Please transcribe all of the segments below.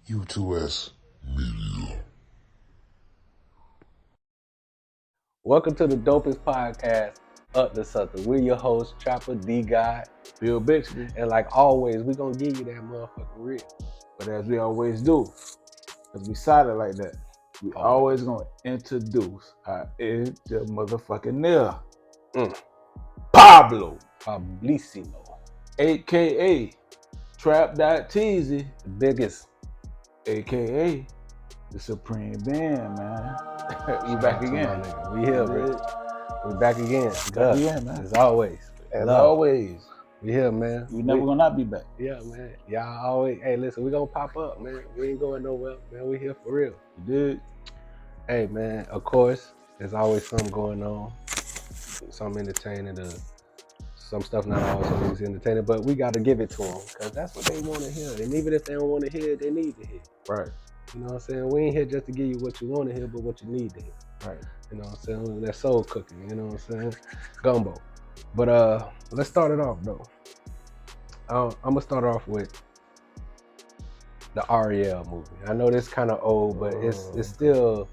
U2S Media. Welcome to the dopest podcast, Up to Something. We're your hosts, Trapper, D God, Bill Bixby. and like always, we're gonna give you that motherfucking real. But as we always do, because we silent like that, we always gonna introduce our is your motherfucking nigga. Pablo, Fablissimo, aka Trap.Teasy, the biggest. aka the Supreme Band, man. We Shout back out to again. my nigga. We here, bro. We back again. Back again, man. As always. As Love. always, We here, man. we never gonna not be back. Yeah, man. Y'all always, hey, listen, we gonna pop up, man. We ain't going nowhere, man. We here for real. You did. Hey, man, of course, there's always something going on. Some entertaining, some stuff not always entertaining, but we got to give it to them because that's what they want to hear. And even if they don't want to hear it, they need to hear. Right. You know what I'm saying? We ain't here just to give you what you want to hear, but what you need to hear. Right. You know what I'm saying? That soul cooking, you know what I'm saying? Gumbo. But let's start it off, though. I'm gonna start off with the Ariel movie. I know this kind of old, but it's still,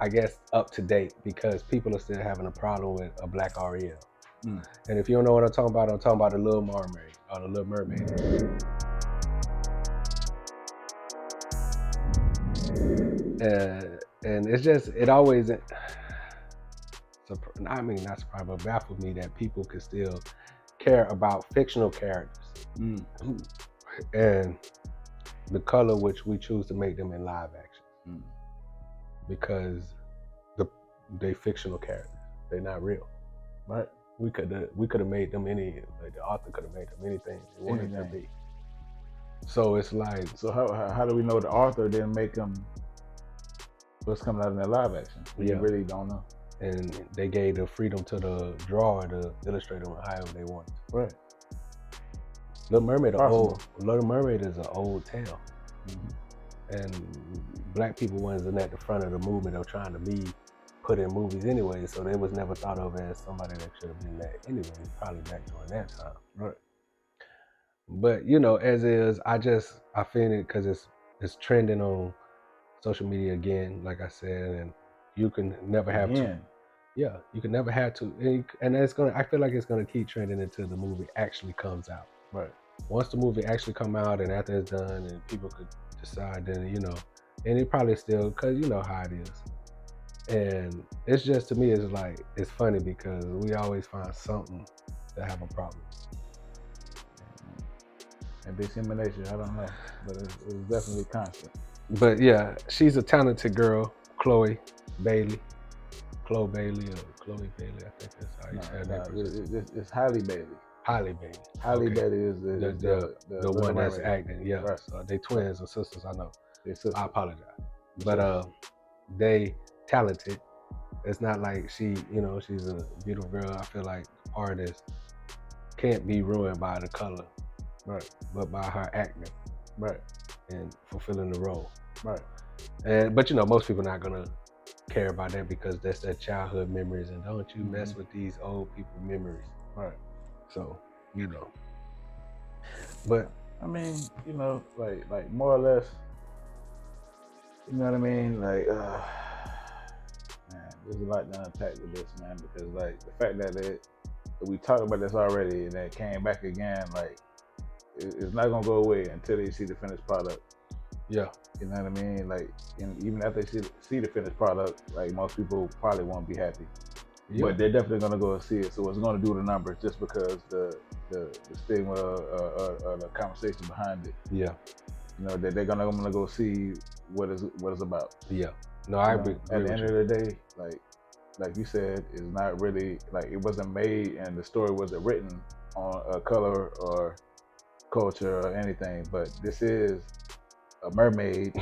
I guess, up to date because people are still having a problem with a black Ariel. And if you don't know what I'm talking about the Little Mermaid or the Little Mermaid. And it's just, it always, I mean, not surprised, but baffled me that people could still care about fictional characters and the color which we choose to make them in live action because they fictional characters, they're not real. Right. We could have made them the author could have made them anything they wanted to be. So it's like, so how do we know the author didn't make them what's coming out in their live action? We really don't know. And they gave the freedom to the drawer to illustrate them however they want. Right. Little Mermaid is an old tale. And black people wasn't at the front of the movement of trying to be put in movies anyway, so they was never thought of as somebody that should have been that anyway, probably back during that time. Right. But you know, as is, I feel it because it's trending on social media again, like I said, and you can never have to. Yeah, you can never have to, and I feel like it's gonna keep trending until the movie actually comes out. Right. Once the movie actually come out and after it's done and people could decide, then you know, and it probably still, cause you know how it is. And it's just, to me, it's like, it's funny because we always find something to have a problem. And dissemination, I don't know, but it's definitely constant. But yeah, she's a talented girl, Chloe Bailey, I think that's how you say that. It's Halle Bailey. Halle Bailey. Halle Bailey is the one that's acting. Yeah, right. So they twins or sisters. I know. They're sisters. I apologize, but they talented. It's not like she's a beautiful girl. I feel like artists can't be ruined by the color, right? But by her acting, right, and fulfilling the role, right. But you know, most people not gonna care about that because that's their childhood memories, and don't you mess with these old people memories, right? So you know, but I mean, you know, like more or less, you know what I mean, like. Man, there's a lot to unpack with this, man, because like the fact that we talked about this already and it came back again, like it's not gonna go away until they see the finished product. Yeah, you know what I mean. Like, and even after they see the finished product, like most people probably won't be happy, but they're definitely gonna go and see it. So it's gonna do the numbers just because the stigma or the conversation behind it. Yeah, you know that they're gonna go see what it's about. Yeah. No, I agree. At the end of the day, like you said, it's not really like it wasn't made and the story wasn't written on a color or culture or anything. But this is a mermaid.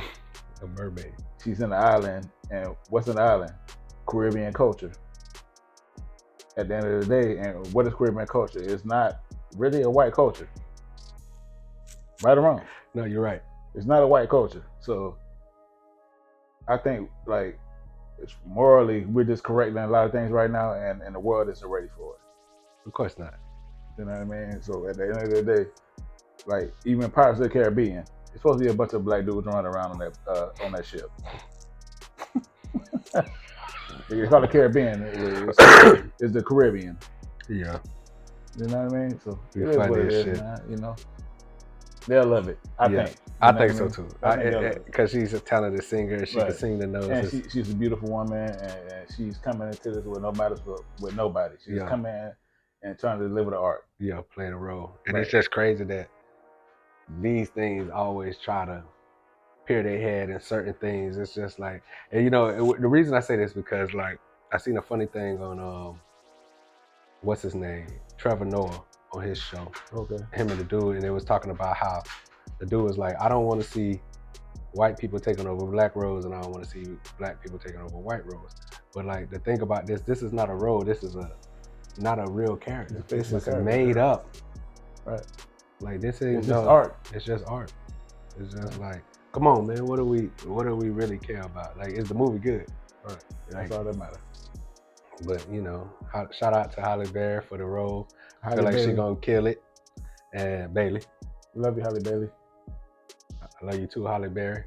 A mermaid. She's in the island, and what's an island? Caribbean culture. At the end of the day, and what is Caribbean culture? It's not really a white culture. Right or wrong? No, you're right. It's not a white culture. So I think like it's morally we're just correcting a lot of things right now, and the world isn't ready for it. Of course not. You know what I mean? So at the end of the day, like even Pirates of the Caribbean, It's supposed to be a bunch of black dudes running around on that ship. It's called the Caribbean. It's the Caribbean. Yeah. You know what I mean? So Be it is funny what it as is, shit. man. You know, they'll love it. I Yeah. think. I think so too. Because Because she's a talented singer. She can sing the and notes. she's a beautiful woman, and she's coming into this with nobody. She's coming in and trying to deliver the art. Yeah, playing a role. And it's just crazy that these things always try to peer their head in certain things. It's just like, and you know, the reason I say this because like I seen a funny thing on what's his name, Trevor Noah, on his show. Okay. Him and the dude, and they was talking about how the dude was like, I don't want to see white people taking over black roads, and I don't want to see black people taking over white roads. But like the thing about this is not a road. This is not a real character. This is made up. Right. Like this ain't it's just art. It's just art. It's just like, come on, man. What do we really care about? Like, is the movie good? Right. Like, that's all that matters. But you know, shout out to Halle Berry for the role. I feel like Bailey. she gonna kill it. And Bailey. Love you, Halle Bailey. I love you too, Halle Berry.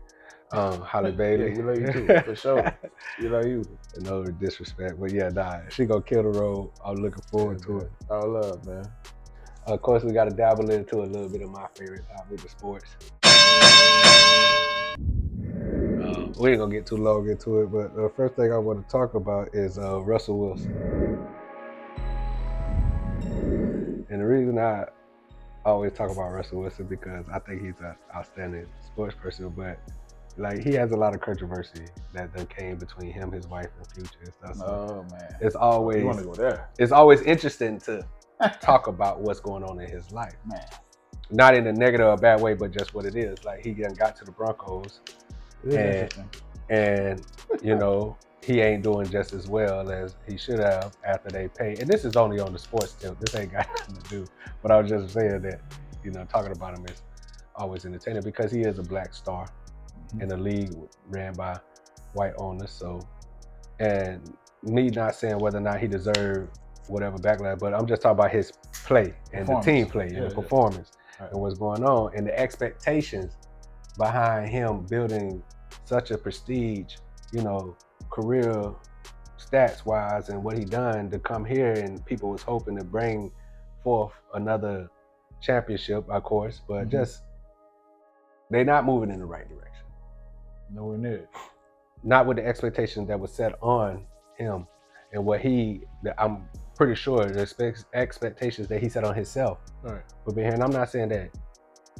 Halle Bailey. Yeah, we love you too, for sure. We love you. No disrespect, but yeah, nah, she gonna kill the role. I'm looking forward to it. All love, man. Of course, we got to dabble into a little bit of my favorite topic, the sports. We ain't gonna get too long into it, but the first thing I want to talk about is Russell Wilson. And the reason I always talk about Russell Wilson because I think he's an outstanding sports person, but like he has a lot of controversy that came between him, his wife, and Future and stuff. So man, it's always you want to go there. It's always interesting to talk about what's going on in his life, man. Not in a negative or bad way, but just what it is. Like he got to the Broncos, and you know he ain't doing just as well as he should have after they paid. And this is only on the sports tip. This ain't got nothing to do. But I was just saying that, you know, talking about him is always entertaining because he is a black star in a league ran by white owners. So, and me not saying whether or not he deserved whatever backlash, but I'm just talking about his play and the team play and the performance and what's going on and the expectations behind him building such a prestige, you know, career stats wise and what he done to come here, and people was hoping to bring forth another championship, of course, but just they're not moving in the right direction. Nowhere near. Not with the expectations that was set on him and what I'm pretty sure the expectations that he set on himself. Right. But being here, and I'm not saying that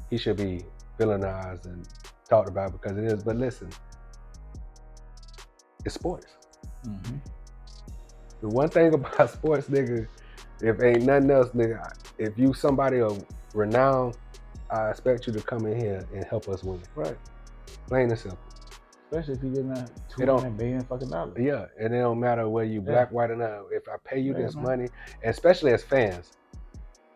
he should be villainized and talked about because it is, but listen, it's sports. The one thing about sports, nigga, if ain't nothing else, nigga, if you somebody of renown, I expect you to come in here and help us win. Right. Plain and simple. Especially if you're getting that $200 million fucking dollars. Yeah, and it don't matter whether you black, white, or not. If I pay you this money, and especially as fans,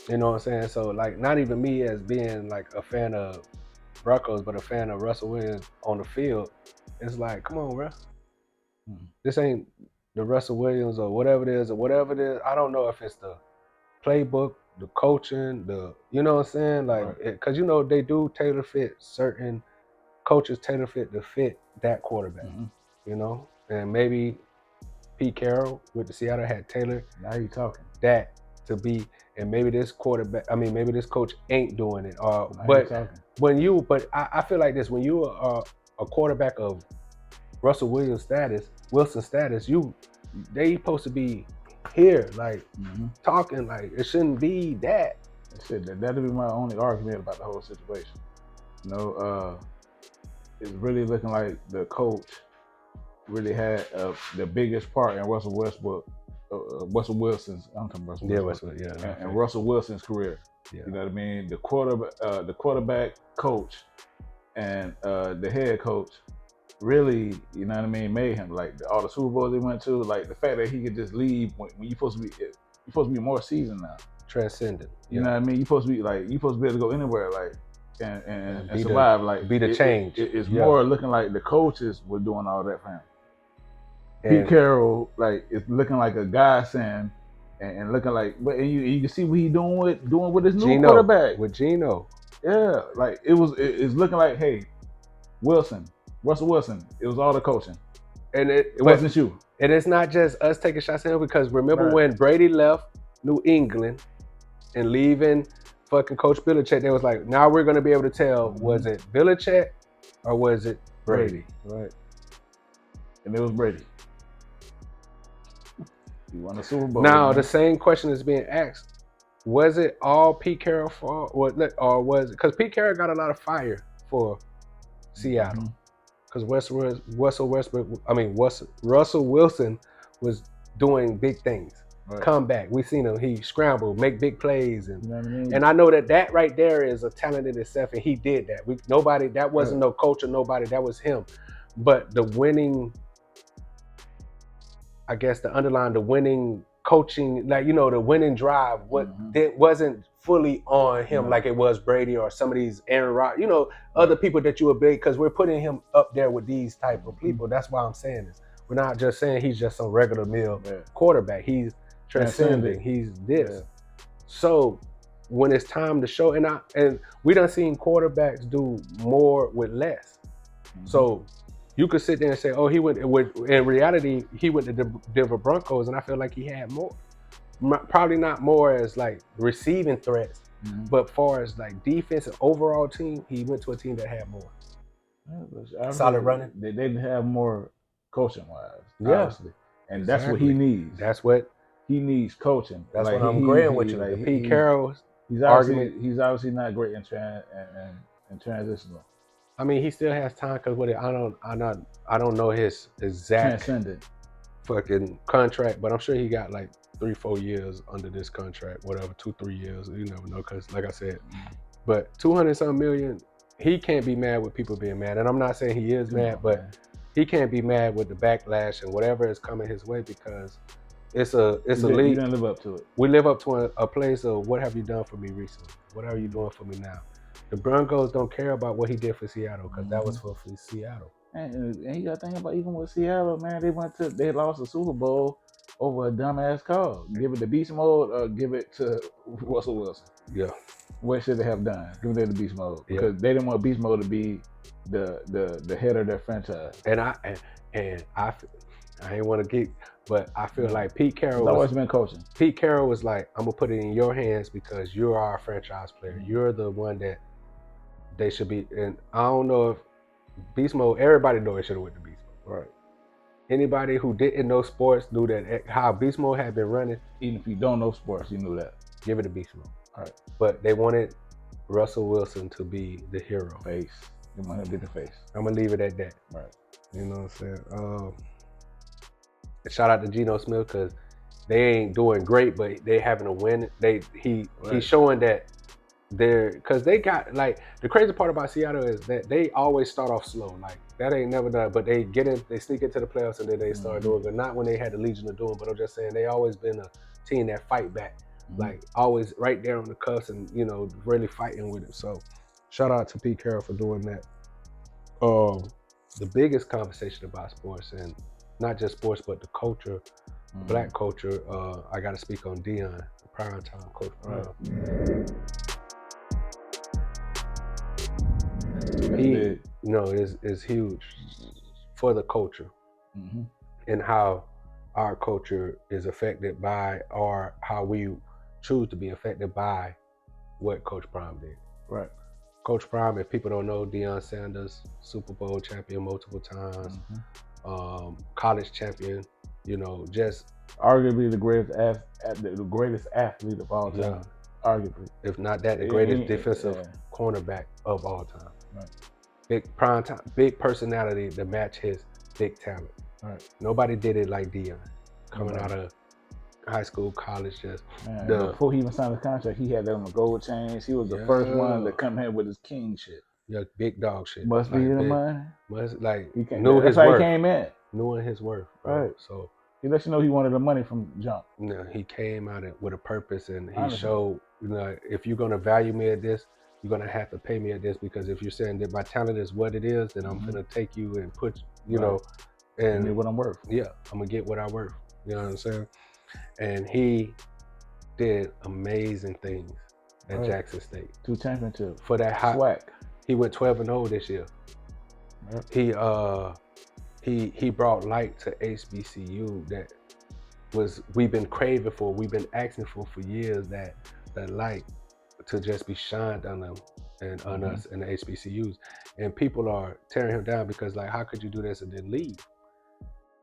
you know what I'm saying? So like, not even me as being like a fan of Broncos, but a fan of Russell Wilson on the field. It's like, come on, bro. This ain't the Russell Williams or whatever it is. I don't know if it's the playbook, the coaching, you know what I'm saying? Like, because you know they do tailor fit certain coaches tailor fit to fit that quarterback, you know? And maybe Pete Carroll with the Seattle had tailored now you talking that to be, and maybe this maybe this coach ain't doing it. But I feel like this, when you are a quarterback of Russell Wilson status, they supposed to be here, like talking, like it shouldn't be that. That'll be my only argument about the whole situation. You know, it's really looking like the coach really had the biggest part in Russell Wilson's career. Yeah. You know what I mean? The quarterback coach and the head coach really, you know what I mean, made him, like all the Super Bowls they went to, like the fact that he could just leave when you're supposed to be more seasoned now. Transcendent. You know what I mean? You're supposed to be able to go anywhere, like and survive, be the change. It's more looking like the coaches were doing all that for him. Pete Carroll, like, it's looking like a godsend and looking like, but you can see what he's doing with his new quarterback. With Geno. Yeah, like it's looking like, hey, Russell Wilson. It was all the coaching. And It wasn't you. And it's not just us taking shots at him, because remember Right. when Brady left New England and leaving fucking Coach Belichick, they was like, now we're going to be able to tell, was it Belichick or was it Brady? Right. And it was Brady. He won the Super Bowl. Now, man. the same question is being asked. Was it all Pete Carroll's fault? Or was it, because Pete Carroll got a lot of fire for Seattle. Because Russell Wilson was doing big things. Right. Come back. We seen him. He scrambled, make big plays, and You know what I mean? and I know that right there is a talent in itself, and he did that. That wasn't no coach or nobody. That was him. But the winning, I guess the winning coaching, like, you know, the winning drive, wasn't fully on him like it was Brady or some of these Aaron Rodgers, you know, other people that you would big, because we're putting him up there with these type of people. That's why I'm saying this. We're not just saying he's just some regular meal quarterback. He's transcending. He's this. Yeah. So when it's time to show, and we done seen quarterbacks do more with less. So you could sit there and say, oh, he went with, in reality, he went to the Denver Broncos, and I feel like he had more. Probably not more as like receiving threats, but far as like defense and overall team, he went to a team that had more. Solid running. They didn't have more coaching wise, honestly. And that's what he needs. That's what he needs, coaching. That's like, what I'm agreeing with you. Like, Pete Carroll, he's obviously not great in transitional. I mean, he still has time, because I don't know his exact transcendent fucking contract, but I'm sure he got like 3-4 years under this contract, whatever, 2-3 years. You never know, because like I said, but 200-something million, he can't be mad with people being mad. And I'm not saying he is mad, but he can't be mad with the backlash and whatever is coming his way, because it's a league. You don't live up to it. We live up to a place of, what have you done for me recently? What are you doing for me now? The Broncos don't care about what he did for Seattle, because that was for Seattle. And you got to think about, even with Seattle, man, they lost the Super Bowl over a dumbass call. Give it to beast mode or give it to Russell Wilson. Yeah. What should they have done? Give it to beast mode, because they didn't want beast mode to be the head of their franchise. And I ain't want to geek, but I feel like Pete Carroll has always been coaching. Pete Carroll was like, I'm gonna put it in your hands because you're our franchise player. You're the one that they should be. And I don't know if beast mode, everybody know it should have went to beast mode. Right. Anybody who didn't know sports knew that how beast mode had been running. Even if you don't know sports, you knew that. Give it to beast mode. All right. But they wanted Russell Wilson to be the hero. Face. They wanted to be the face. I'm gonna leave it at that. Right. You know what I'm saying? Shout out to Geno Smith, because they ain't doing great, but they having a win. He's showing that because they got, like, the crazy part about Seattle is that they always start off slow. Like, that ain't never done, but they sneak into the playoffs, and then they start doing good. Not when they had the Legion of Doom, but I'm just saying they always been a team that fight back. Like, always right there on the cusp, and, you know, really fighting with it. So shout out to Pete Carroll for doing that. The biggest conversation about sports, and not just sports, but the culture, black culture, I got to speak on Deion, the primetime coach. He, you know, is huge for the culture, and how our culture is affected by, or how we choose to be affected by, what Coach Prime did. Right. Coach Prime, if people don't know, Deion Sanders, Super Bowl champion multiple times, college champion, you know, just arguably the greatest athlete of all time. Yeah. Arguably, if not that, the greatest defensive cornerback of all time. Right. Big prime time, big personality to match his big talent. Right. Nobody did it like Deion, coming out of high school, college. Just before he even signed the contract, he had them gold chains. He was the first one to come here with his king shit. Yeah, big dog shit. Must be the money. Must, like, he knew his worth. He came in. Knowing his worth. Right. So he let you know he wanted the money from jump. No, he came out with a purpose, and he showed, you know, if you're gonna value me at this, you're gonna have to pay me at this, because if you're saying that my talent is what it is, then I'm gonna take you and put, you know, and get what I'm worth. Yeah, I'm gonna get what I'm worth. You know what I'm saying? And he did amazing things at Jackson State. 2 championships. For that hot. Swag. He went 12-0 this year. Yep. He brought light to HBCU that we've been craving for, we've been asking for years, that light to just be shined on them and on us in the HBCUs. And people are tearing him down because, like, how could you do this and then leave?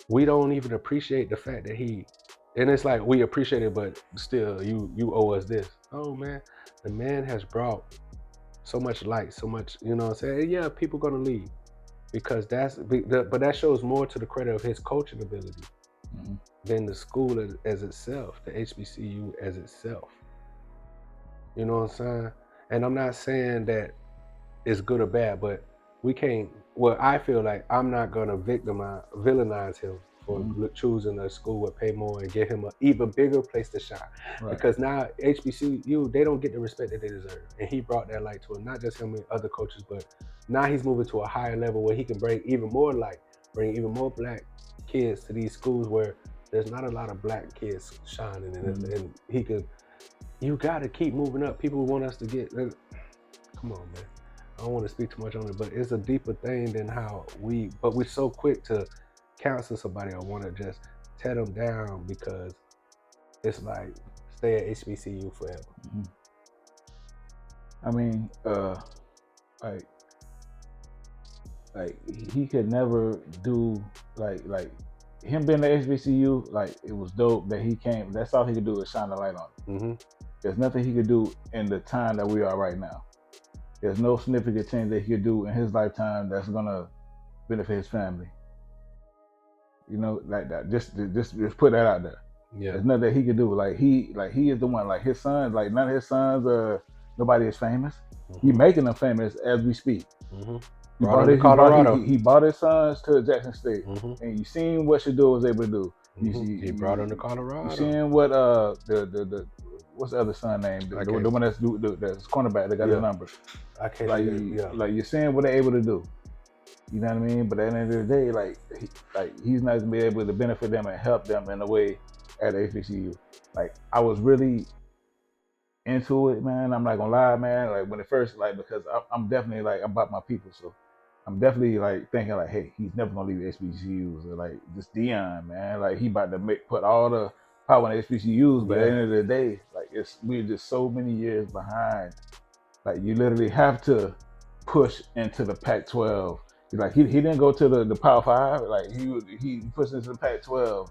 We don't even appreciate the fact that and it's like, we appreciate it, but still you owe us this. Oh man, the man has brought so much light, so much, you know what I'm saying? Yeah, people gonna leave because but that shows more to the credit of his coaching ability than the school as itself, the HBCU as itself. You know what I'm saying? And I'm not saying that it's good or bad, but we can't, well, I feel like I'm not gonna villainize him for choosing a school with pay more and give him an even bigger place to shine. Right. Because now HBCU, they don't get the respect that they deserve. And he brought that light to it, not just him and other coaches, but now he's moving to a higher level where he can bring even more light, bring even more black kids to these schools where there's not a lot of black kids shining. And he could, you gotta keep moving up. People want us to get, come on, man. I don't want to speak too much on it, but it's a deeper thing than but we're so quick to counsel somebody or want to just tear them down because it's like, stay at HBCU forever. I mean, like he could never do like him being at HBCU, like it was dope that he came. That's all he could do is shine the light on it. There's nothing he could do in the time that we are right now. There's no significant change that he could do in his lifetime that's gonna benefit his family. You know, like that. Just put that out there. Yeah. There's nothing that he could do. Like he is the one. Like his sons, like none of his sons nobody is famous. He making them famous as we speak. He brought his sons to Jackson State, and you seen what Shedeur was able to do. He brought him to Colorado. You seen what the what's the other son name? The one that's cornerback that got his numbers. I can't like you're seeing what they're able to do. You know what I mean? But at the end of the day, he's not gonna be able to benefit them and help them in a way at HBCU. Like I was really into it, man. I'm not gonna lie, man. Like when it first, because I'm definitely like about my people, so I'm definitely like thinking like, hey, he's never gonna leave HBCUs. Or like this Deion, man, like he about to put all the power in HBCUs. But at the end of the day, like we're just so many years behind. Like you literally have to push into the Pac-12. Like he didn't go to the Power 5. Like he pushed into the Pac-12.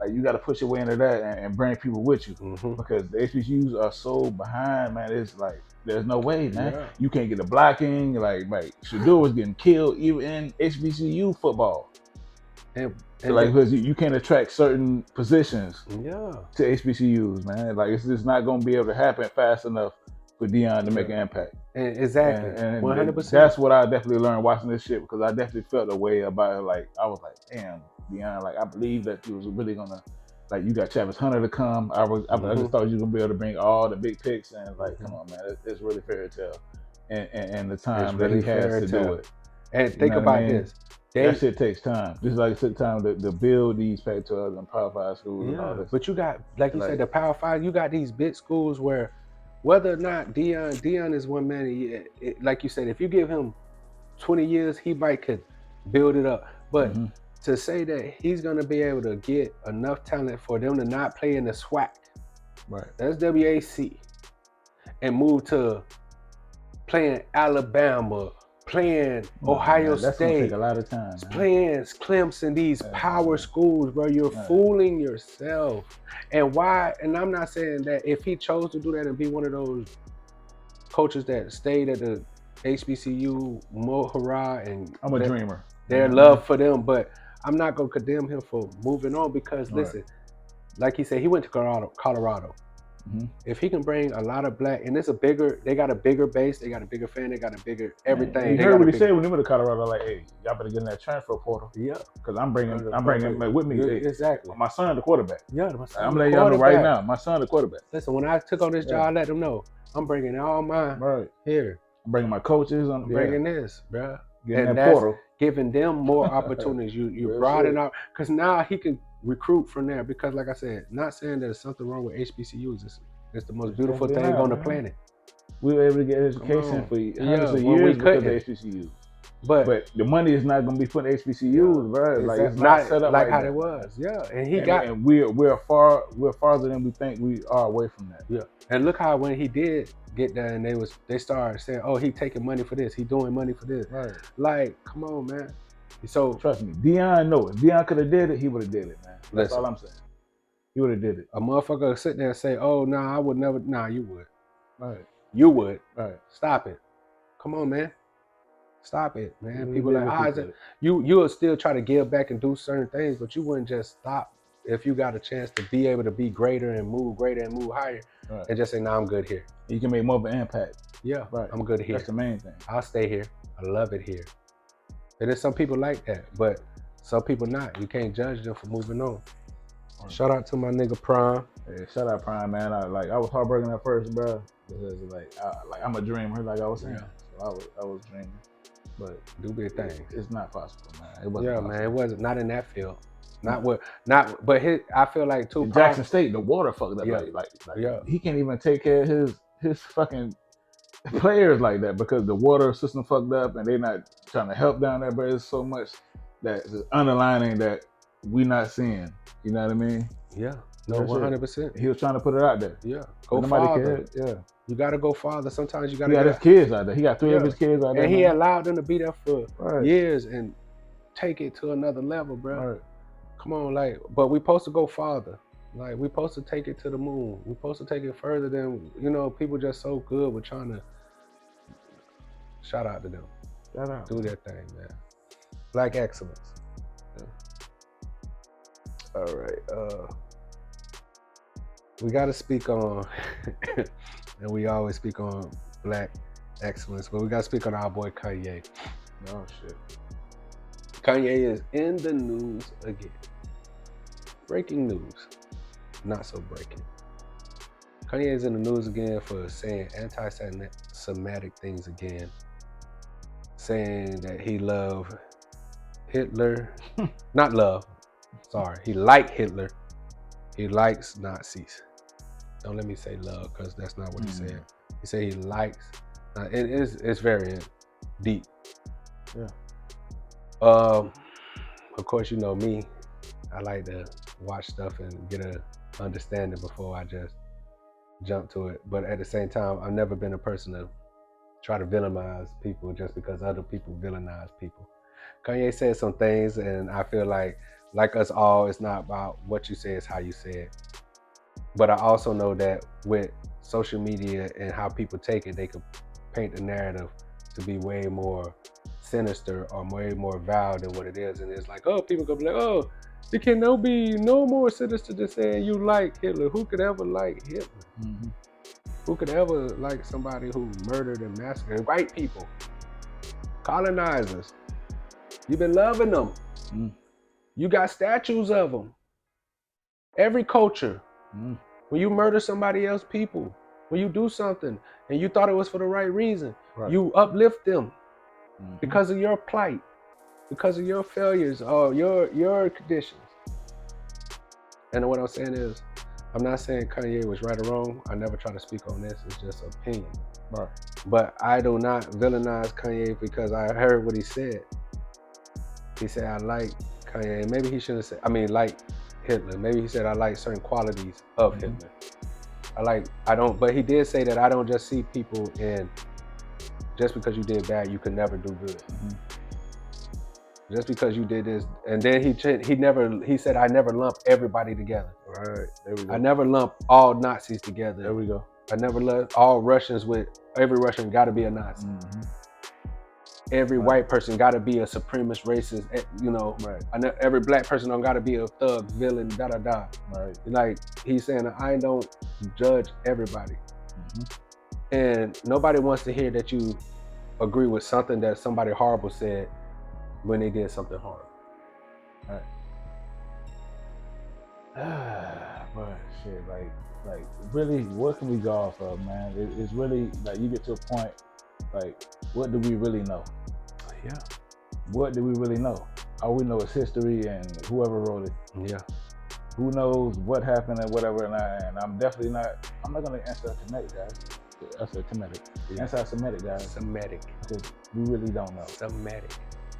Like you got to push your way into that and bring people with you because the HBCUs are so behind, man. It's like there's no way, man. Yeah. You can't get the blocking. Like Shedeur was getting killed even in HBCU football. And like because you can't attract certain positions to HBCUs, man. Like it's just not gonna be able to happen fast enough for Deion to make an impact. Exactly. And 100%. That's what I definitely learned watching this shit because I definitely felt a way about it. Like I was like, damn, Deion, like I believe that you was really gonna, like you got Travis Hunter to come. I just thought you were gonna be able to bring all the big picks and like, come on, man, it's really fairy tale. And the time that he has to do it. And think about this. That shit takes time. Just like it took time to build these Pac-12 and Power 5 schools and all this. But you got, like you said, the Power 5, you got these big schools where whether or not Deion is one man, like you said, if you give him 20 years, he could build it up. But to say that he's going to be able to get enough talent for them to not play in the SWAC, that's WAC, and move to playing Alabama, playing Ohio State, that's gonna take a lot of time, man. Playing Clemson, these power schools, bro, you're fooling yourself. And why? And I'm not saying that if he chose to do that and be one of those coaches that stayed at the HBCU, Mo Hurrah, and I'm a dreamer. Their love for them, but I'm not gonna condemn him for moving on because listen, like he said, he went to Colorado. If he can bring a lot of black, and they got a bigger base, they got a bigger fan, they got a bigger everything. You heard what he said when he went to Colorado, like, hey, y'all better get in that transfer portal. Yeah. Because I'm bringing with me. Exactly. My son, the quarterback. Yeah, I'm letting y'all know right now, my son, the quarterback. Listen, when I took on this job, I let them know, I'm bringing all mine here. I'm bringing my coaches. I'm bringing this, bro. Getting that portal. Giving them more opportunities. You broaden out, because now he can recruit from there. Because like I said, not saying that there's something wrong with HBCUs. It's the most beautiful thing on the planet. We were able to get education for hundreds of years because of HBCUs. But the money is not going to be put in HBCUs, bro. Like it's not set up like how that. it was. Yeah, and and we're farther than we think we are away from that. Yeah, and look how when he did get there, and they started saying, "Oh, he taking money for this. He doing money for this." Right. Like, come on, man. So trust me, Deion know it. If Deion could have did it, he would have did it, man. That's all I'm saying. He would have did it. A motherfucker sit there and say, "Oh, nah, I would never." Nah, you would. Right. You would. Right. Stop it. Come on, man. Stop it, man. People like, you will still try to give back and do certain things, but you wouldn't just stop if you got a chance to be able to be greater and move higher, and just say, "Nah, I'm good here." You can make more of an impact. Yeah, right. I'm good here. That's the main thing. I'll stay here. I love it here. And there's some people like that, but some people not. You can't judge them for moving on. Shout out to my nigga Prime. Yeah, shout out Prime, man. I was heartbroken at first, bro, because I'm a dreamer, like I was saying. Yeah. So I was dreaming. But do big things. It's not possible, man. It wasn't not in that field. But I feel like too. In Jackson State, the water fucked up. Yeah. He can't even take care of his fucking players like that because the water system fucked up and they're not trying to help down there. But there's so much that is underlining that we not seeing. You know what I mean? Yeah. No, 100%. He was trying to put it out there. Yeah. Go farther. Yeah. You gotta go farther. Sometimes you gotta. He got his kids out there. He got 3 of his kids out there. And he allowed them to be there for years and take it to another level, bro. Right. Come on, but we supposed to go farther. Like, we supposed to take it to the moon. We supposed to take it further than, people just so good with trying to. Shout out to them. Shout out. Do their thing, man. Black excellence. Yeah. All right. We got to speak on, and we always speak on black excellence, but we got to speak on our boy Kanye. Oh, shit. Kanye is in the news again. Breaking news. Not so breaking. Kanye is in the news again for saying anti-Semitic things again. Saying that he loved Hitler. Not love. Sorry. He liked Hitler. He likes Nazis. Don't let me say love, because that's not what he said. He said he likes. It's very deep. Yeah. Of course, you know me. I like to watch stuff and get a understanding before I just jump to it. But at the same time, I've never been a person to try to villainize people just because other people villainize people. Kanye said some things, and I feel like us all, it's not about what you say, it's how you say it. But I also know that with social media and how people take it, they could paint the narrative to be way more sinister or way more vile than what it is. And it's like, oh, people could be like, oh, there can be no more sinister than saying you like Hitler. Who could ever like Hitler? Mm-hmm. Who could ever like somebody who murdered and massacred white people? Colonizers. You've been loving them. Mm. You got statues of them. Every culture. Mm. When you murder somebody else's people, when you do something and you thought it was for the right reason, you uplift them because of your plight, because of your failures or your conditions. And what I'm saying is, I'm not saying Kanye was right or wrong. I never try to speak on this. It's just opinion. Right. But I do not villainize Kanye because I heard what he said. He said, I like Kanye. Maybe he shouldn't have said, like Hitler. Maybe he said, I like certain qualities of Hitler. But he did say that I don't just see people in, just because you did bad, you could never do good. Just because you did this. And then he said, I never lump everybody together. Right, there we go. I never lump all Nazis together. There we go. I never lump all Russians with, every Russian gotta be a Nazi. Mm-hmm. Every white person gotta be a supremacist, racist, Right. Every black person don't gotta be a thug, villain, da-da-da. Right. Like, he's saying, I don't judge everybody. Mm-hmm. And nobody wants to hear that you agree with something that somebody horrible said when they did something horrible. All right. But shit, like really, what can we go off of, man? It's really, like, you get to a point, like, what do we really know? Yeah. What do we really know? All we know is history and whoever wrote it. Yeah. Who knows what happened and whatever, and I'm not gonna answer that tonight, guys. I said Semitic. Yeah. Anti-Semitic guys. Semitic. Because we really don't know. Semitic.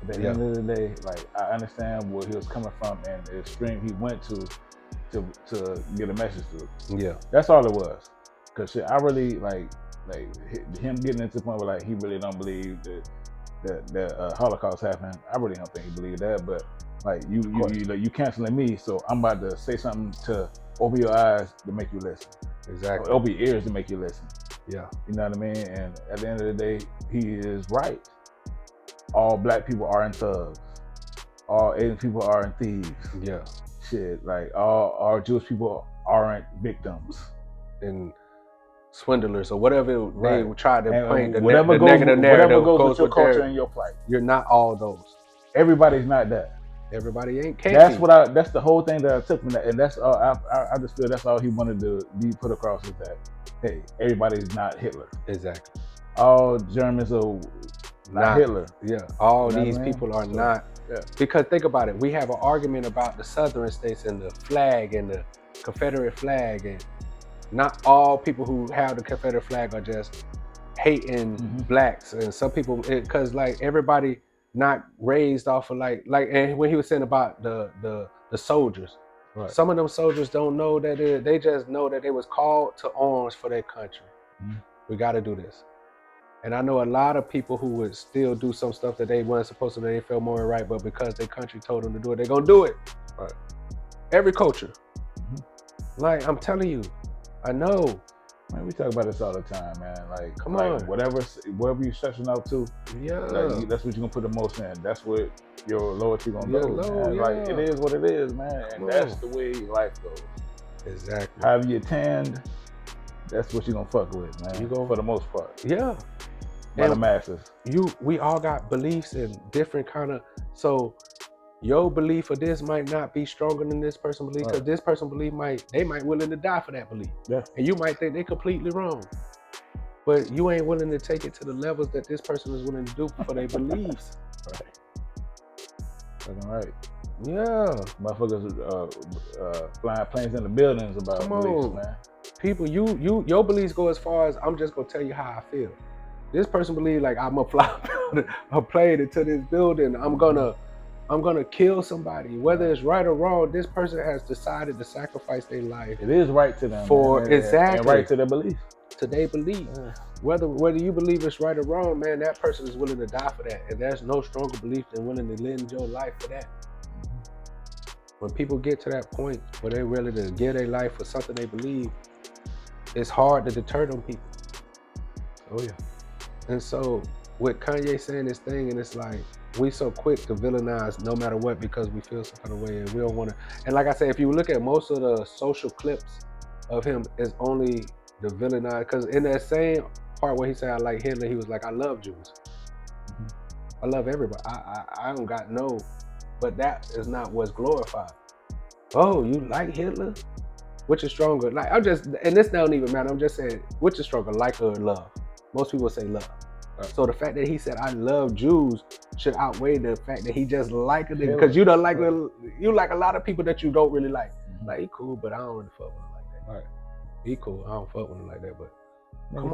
At the end of the day, like I understand where he was coming from and the extreme he went to get a message through. Yeah. That's all it was. Cause shit, I really like him getting into the point where like he really don't believe that Holocaust happened. I really don't think he believed that. But like you canceling me, so I'm about to say something to open your eyes to make you listen. Exactly. Or open your ears to make you listen. Yeah. You know what I mean? And at the end of the day, he is right. All black people aren't thugs. All Asian people aren't thieves. Yeah. Shit, like all Jewish people aren't victims and swindlers or whatever they try to paint the whatever negative narrative whatever goes with your culture and your plight. You're not all those. Everybody's not that. Everybody ain't. That's the whole thing that I took from that, and that's all. I just feel that's all he wanted to be put across is that, hey, everybody's not Hitler. Exactly. All Germans are not Hitler. Yeah. All these people are not. Yeah. Because think about it. We have an argument about the southern states and the flag and the Confederate flag, and not all people who have the Confederate flag are just hating blacks, and some people, because like everybody not raised off of like and when he was saying about the soldiers, some of them soldiers don't know that they just know that they was called to arms for their country. We got to do this. And I know a lot of people who would still do some stuff that they weren't supposed to, they felt more right, but because their country told them to do it, they're gonna do it. Right. Every culture. Like I'm telling you, I know. Man, we talk about this all the time, man. Like, come on, wherever you're stretching out to, like, that's what you're gonna put the most in. That's what your loyalty gonna go. Like, it is what it is, man. And that's the way life goes. Exactly. However you tend, that's what you're gonna fuck with, man. You go for the most part. Yeah. By the masses. We all got beliefs and different kind of, so your belief of this might not be stronger than this person's belief, because this person's belief they might willing to die for that belief. Yeah. And you might think they're completely wrong. But you ain't willing to take it to the levels that this person is willing to do for their beliefs. Fucking right. Yeah. Motherfuckers flying planes in the buildings about beliefs, man. People, your beliefs go as far as I'm just gonna tell you how I feel. This person believes like I'm gonna fly a plane into this building. I'm gonna kill somebody. Whether it's right or wrong, this person has decided to sacrifice their life. It is right to them. And right to their belief. To their belief. Yeah. Whether you believe it's right or wrong, man, that person is willing to die for that. And there's no stronger belief than willing to lend your life for that. When people get to that point where they're willing to give their life for something they believe, it's hard to deter them people. Oh yeah. And so with Kanye saying this thing, and it's like, we so quick to villainize no matter what because we feel some kind of way and we don't want to. And like I said, if you look at most of the social clips of him, it's only the villainize. Because in that same part where he said, I like Hitler, he was like, I love Jews. I love everybody. I don't got no, but that is not what's glorified. Oh, you like Hitler? Which is stronger? Like, and this don't even matter. I'm just saying, which is stronger, like or love? Most people say love. So the fact that he said I love Jews should outweigh the fact that he just liked it, because you don't like you like a lot of people that you don't really like. Like, he cool, but I don't really fuck with him like that. Right. He cool, I don't fuck with him like that. But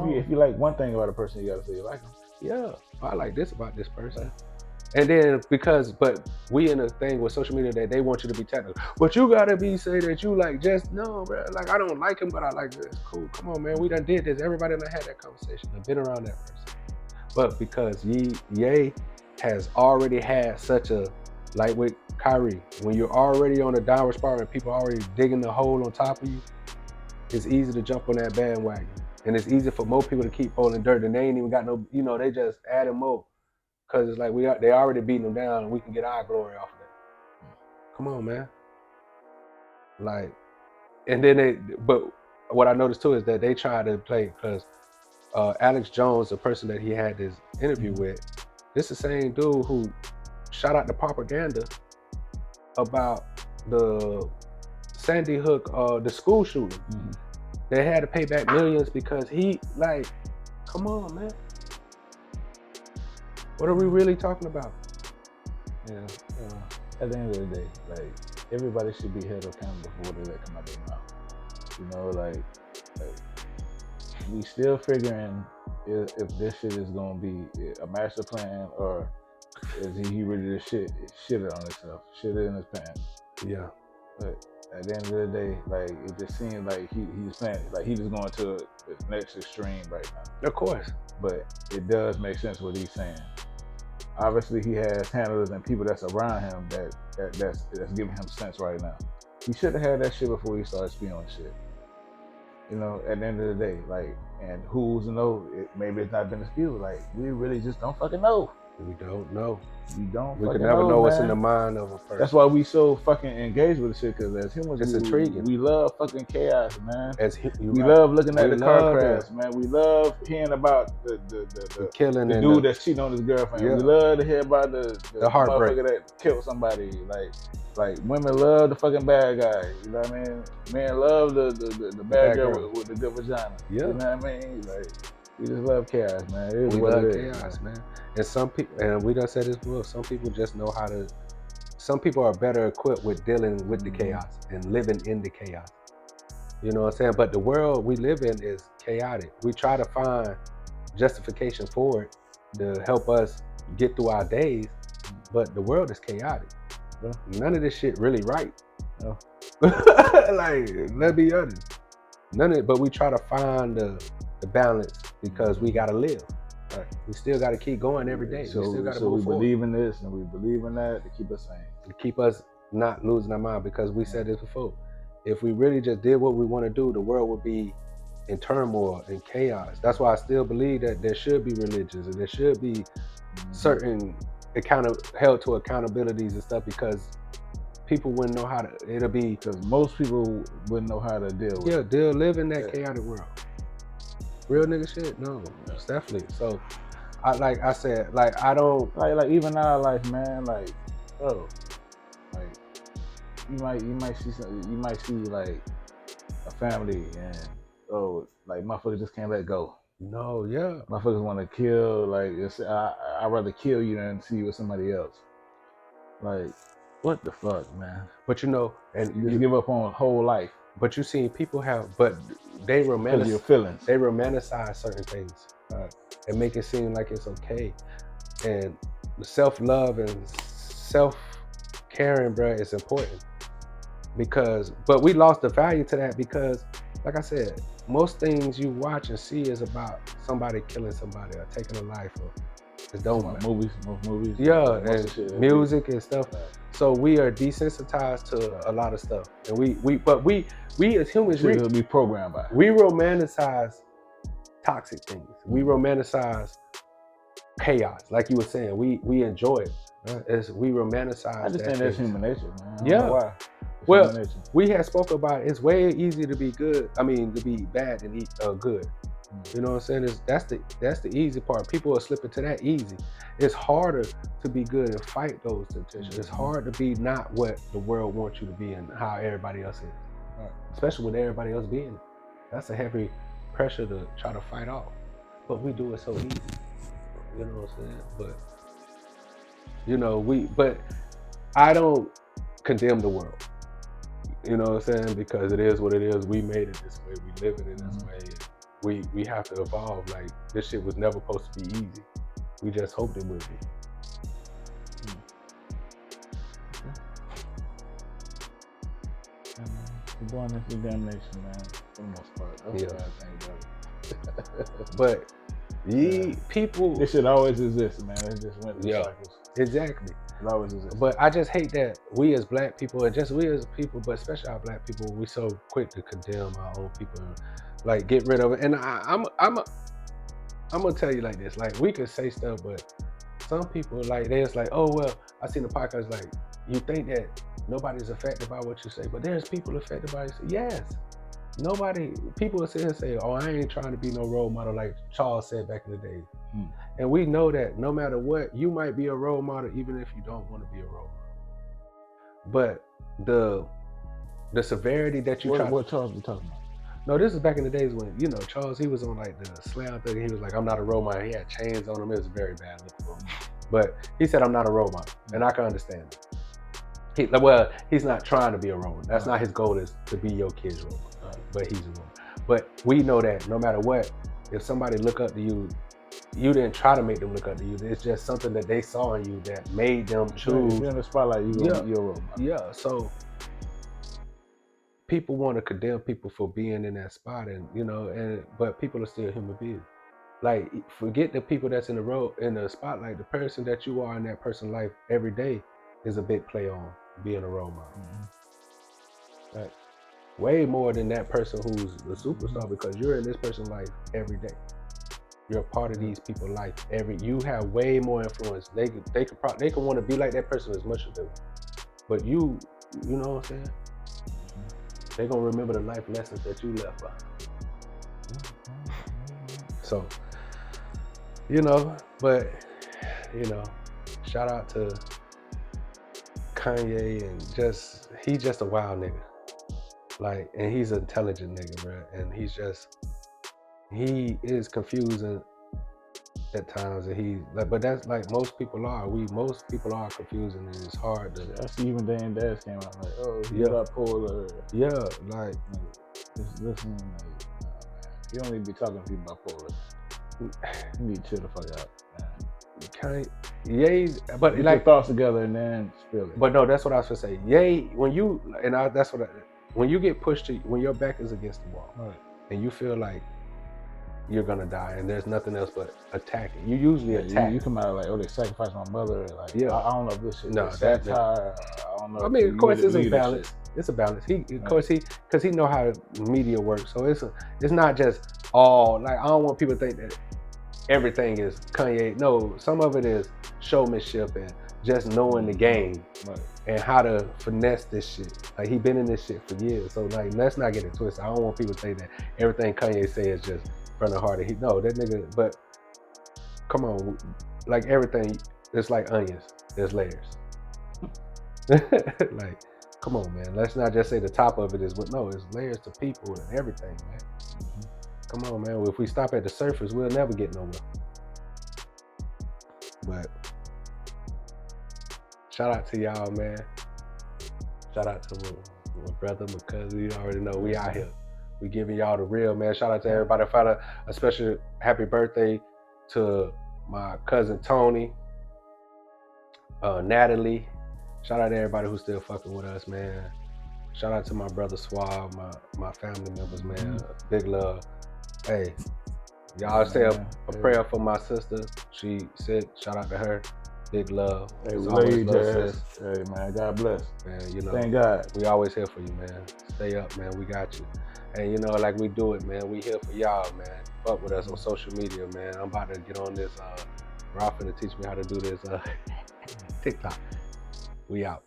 if you like one thing about a person, you gotta say you like him. Yeah, I like this about this person. And then but we in a thing with social media that they want you to be technical. But you gotta say that you like just, no, bro. Like, I don't like him, but I like this. Cool, come on, man. We done did this. Everybody done had that conversation. I've been around that person. But because Ye has already had such a, like with Kyrie, when you're already on a downward spiral and people are already digging the hole on top of you, it's easy to jump on that bandwagon. And it's easy for more people to keep pulling dirt, and they ain't even got no, they just adding more. Because it's like they already beating them down and we can get our glory off of that. Come on, man. Like, and then but what I noticed too is that they try to play, because Alex Jones, the person that he had this interview with, this is the same dude who shot out the propaganda about the Sandy Hook, the school shooting. They had to pay back millions because come on, man. What are we really talking about? Yeah. At the end of the day, like, everybody should be held accountable for what they let come out of their mouth. we still figuring if this shit is gonna be a master plan or is he really just shit it on himself, shit it in his pants. Yeah. But at the end of the day, like it just seems like he's playing, like he just going to the next extreme right now. Of course. But it does make sense what he's saying. Obviously, he has handlers and people that's around him that's giving him sense right now. He should have had that shit before he started spewing shit. You know, at the end of the day, like, and who's to know? Maybe it's not been spewed. Like, we really just don't fucking know. We don't know. We don't. We fucking can never know man. what's in the mind of a person. That's why we so fucking engaged with the shit, because as humans, It's intriguing. We love fucking chaos, man. We right. love looking at We the car love crash, man. We love hearing about the killing the and dude that's cheating on his girlfriend. Yeah. We love to hear about the heartbreak motherfucker that killed somebody. Like women love the fucking bad guy. You know what I mean? Men love the bad girl with the good vagina. Yeah. You know what I mean? Like, we just love chaos, man. It is we what love it is, chaos, man. And some people, and we done said this before, some people just know how to, some people are better equipped with dealing with the chaos and living in the chaos. You know what I'm saying? But the world we live in is chaotic. We try to find justification for it to help us get through our days, but the world is chaotic. Yeah. None of this shit really right. Yeah. Like, let's be honest. None of it, but we try to find the balance because we gotta live. Right. We still gotta keep going every day. So we still gotta we move forward. believe in this and we believe in that to keep us sane. To keep us not losing our mind, because we said this before. If we really just did what we want to do, the world would be in turmoil and chaos. That's why I still believe that there should be religions and there should be certain held to accountabilities and stuff, because people wouldn't know how to. It'll be because most people wouldn't know how to deal with. Yeah, live in that chaotic world. Real nigga shit, no, definitely. So, I said, I don't like even in our life, man. Like, bro, like you might see like a family and like motherfuckers just can't let go. No, yeah. Motherfuckers want to kill. Like, I'd rather kill you than see you with somebody else. Like, what the fuck, man? But you know, and you give up on whole life. But you see, people but they romanticize your feelings. They romanticize certain things and make it seem like it's okay. And self-love and self-caring, bro, is important. But we lost the value to that because, like I said, most things you watch and see is about somebody killing somebody or taking a life, or it don't matter. Most movies. Yeah, and music and stuff. So we are desensitized to a lot of stuff, and we as humans, we'll be programmed by it. We romanticize toxic things. We romanticize chaos, like you were saying. We enjoy it. As we romanticize. I just think that's human nature, man. Yeah. Why. Well, we had spoke about it's way easier to be good. I mean, to be bad than good. You know what I'm saying? That's the easy part. People are slipping to that easy. It's harder to be good and fight those temptations. It's hard to be not what the world wants you to be and how everybody else is. Right. Especially with everybody else being. That's a heavy pressure to try to fight off. But we do it so easy. You know what I'm saying? But you know, but I don't condemn the world. You know what I'm saying? Because it is what it is. We made it this way. We live in it this way. We have to evolve. Like, this shit was never supposed to be easy. We just hoped it would be. We're doing this examination, man, for the most part. That's what I think about it. But people, this shit always exists, man. It just went through cycles. Exactly. It always exists. But I just hate that we as black people, and just we as people, but especially our black people, we so quick to condemn our own people, and, like, get rid of it. And I'm gonna tell you like this: like, we could say stuff, but some people, like, they're just like, oh well, I seen the podcast, like, you think that nobody's affected by what you say, but there's people affected by it. Yes. People will sit here and say, oh, I ain't trying to be no role model, like Charles said back in the day. And we know that no matter what, you might be a role model even if you don't want to be a role model. But the severity that you what Charles we talking about? No, this is back in the days when, you know, Charles, he was on like the slam thing. He was like, I'm not a role model. He had chains on him. It was very bad look for him. But he said, I'm not a role model. And I can understand it. He's not trying to be a role model. That's not his goal, is to be your kid's role model. But he's a role model. But we know that no matter what, if somebody look up to you, you didn't try to make them look up to you. It's just something that they saw in you that made them choose. If you're in the spotlight, you're a role model. Yeah, so people want to condemn people for being in that spot, and but people are still human beings. Like, forget the people that's in the spotlight. The person that you are in that person's life every day is a big play on being a role model. Mm-hmm. Right? Way more than that person who's the superstar, because you're in this person's life every day. You're a part of these people's life. You have way more influence. They can want to be like that person as much as they want. But you know what I'm saying? They're gonna remember the life lessons that you left behind. So, but shout out to Kanye, and he's just a wild nigga. Like, and he's an intelligent nigga, bro. And he is confusing at times, and but that's like most people are. Most people are confusing, and it's hard to. I see even Dan Dash came out like, oh, you bipolar. Yeah, like just listening, like, man, you don't need to be talking to people bipolar. You need to chill the fuck out, man. But get like your thoughts together and then spill it. But no, that's what I was gonna say. When you get pushed when your back is against the wall, right, and you feel like you're gonna die and there's nothing else but attacking, you usually attack. You come out like, oh, they sacrificed my mother. Like, I don't know if this shit. No, satire. I don't know. I mean, of course, it's a balance. It's a balance. Because he know how media works. So it's not just all like, I don't want people to think that everything is Kanye. No, some of it is showmanship and just knowing the game, right, and how to finesse this shit. Like, he been in this shit for years. So like, let's not get it twisted. I don't want people to think that everything Kanye says is just from the heart. That nigga. But come on, like everything, it's like onions. There's layers. Like, come on, man. Let's not just say the top of it is what. No, it's layers to people and everything, man. Mm-hmm. Come on, man. If we stop at the surface, we'll never get nowhere. But shout out to y'all, man. Shout out to my brother, my cousin. You already know we out here. We giving y'all the real, man. Shout out to everybody. A special happy birthday to my cousin Tony, Natalie. Shout out to everybody who's still fucking with us, man. Shout out to my brother Suave, my family members, man. Big love. Hey, y'all say a prayer for my sister. She sick. Shout out to her. Big love. Hey, we love you, Jazz. Hey, man, God bless. Man, thank God. We always here for you, man. Stay up, man. We got you. And like we do it, man. We here for y'all, man. Fuck with us on social media, man. I'm about to get on this. Ralph finna teach me how to do this TikTok. We out.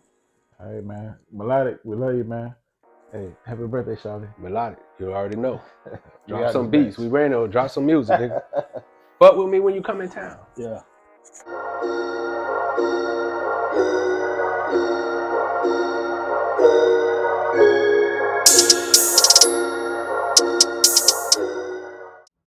All right, man. Melodic, we love you, man. Hey, happy birthday, Shawty. Melodic, you already know. Drop some beats. We ran over. Drop some music, nigga. Fuck with me when you come in town. Yeah.